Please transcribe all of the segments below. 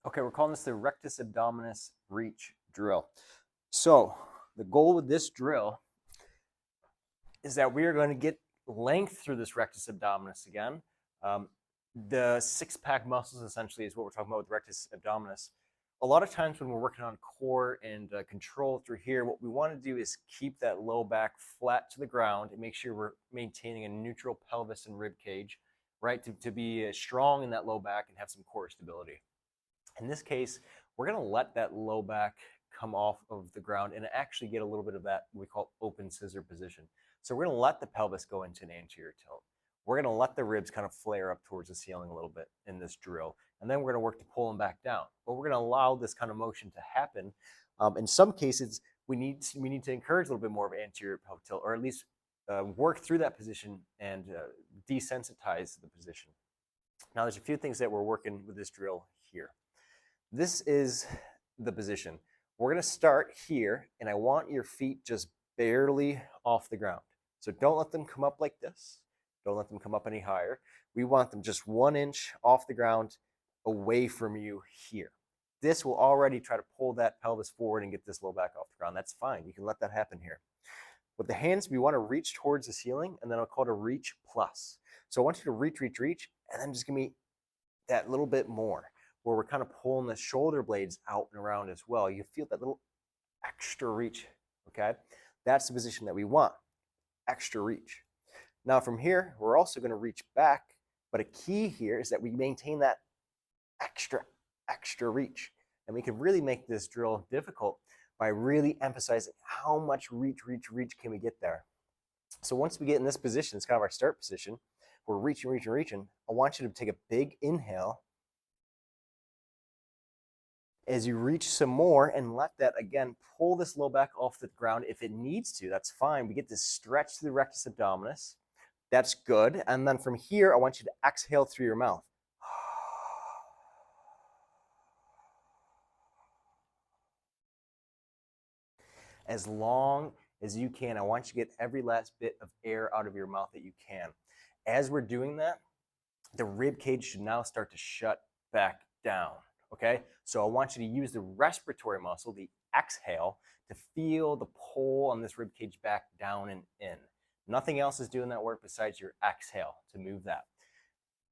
Okay, we're calling this the Rectus abdominus reach drill. So the goal with this drill is that we are going to get length through this rectus abdominus again. The six-pack muscles essentially is what we're talking about with rectus abdominus. A lot of times when we're working on core and control through here, what we want to do is keep that low back flat to the ground and make sure we're maintaining a neutral pelvis and rib cage, right? To be strong in that low back and have some core stability. In this case, we're going to let that low back come off of the ground and actually get a little bit of that what we call open scissor position. So we're going to let the pelvis go into an anterior tilt. We're going to let the ribs kind of flare up towards the ceiling a little bit in this drill. And then we're going to work to pull them back down. But we're going to allow this kind of motion to happen. In some cases, we need to encourage a little bit more of anterior pelvic tilt, or at least work through that position and desensitize the position. Now, there's a few things that we're working with this drill here. This is the position. We're going to start here, and I want your feet just barely off the ground. So don't let them come up like this. Don't let them come up any higher. We want them just 1 inch off the ground away from you here. This will already try to pull that pelvis forward and get this low back off the ground. That's fine. You can let that happen here. With the hands, we want to reach towards the ceiling, and then I'll call it a reach plus. So I want you to reach, and then just give me that little bit more, where we're kind of pulling the shoulder blades out and around as well. You feel that little extra reach, okay? That's the position that we want, extra reach. Now from here, we're also gonna reach back, but a key here is that we maintain that extra reach. And we can really make this drill difficult by really emphasizing how much reach can we get there. So once we get in this position, it's kind of our start position, we're reaching. I want you to take a big inhale as you reach some more and let that, again, pull this low back off the ground if it needs to. That's fine. We get this stretch through the rectus abdominis. That's good. And then from here, I want you to exhale through your mouth. As long as you can, I want you to get every last bit of air out of your mouth that you can. As we're doing that, the rib cage should now start to shut back down. Okay, so I want you to use the respiratory muscle, the exhale, to feel the pull on this rib cage back down and in. Nothing else is doing that work besides your exhale to move that.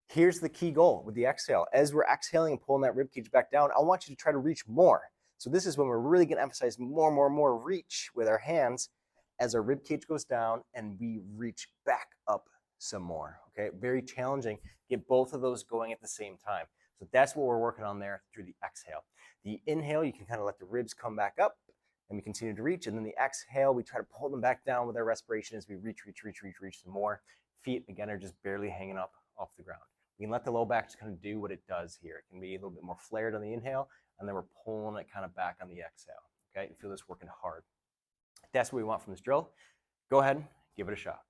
Here's the key goal with the exhale. As we're exhaling and pulling that rib cage back down, I want you to try to reach more. So this is when we're really going to emphasize more reach with our hands as our rib cage goes down and we reach back up some more. Okay, very challenging. Get both of those going at the same time. So that's what we're working on there through the exhale. The inhale, you can kind of let the ribs come back up and we continue to reach. And then the exhale, we try to pull them back down with our respiration as we reach some more. Feet, again, are just barely hanging up off the ground. We can let the low back just kind of do what it does here. It can be a little bit more flared on the inhale, and then we're pulling it kind of back on the exhale. Okay, you feel this working hard. If that's what we want from this drill, go ahead, give it a shot.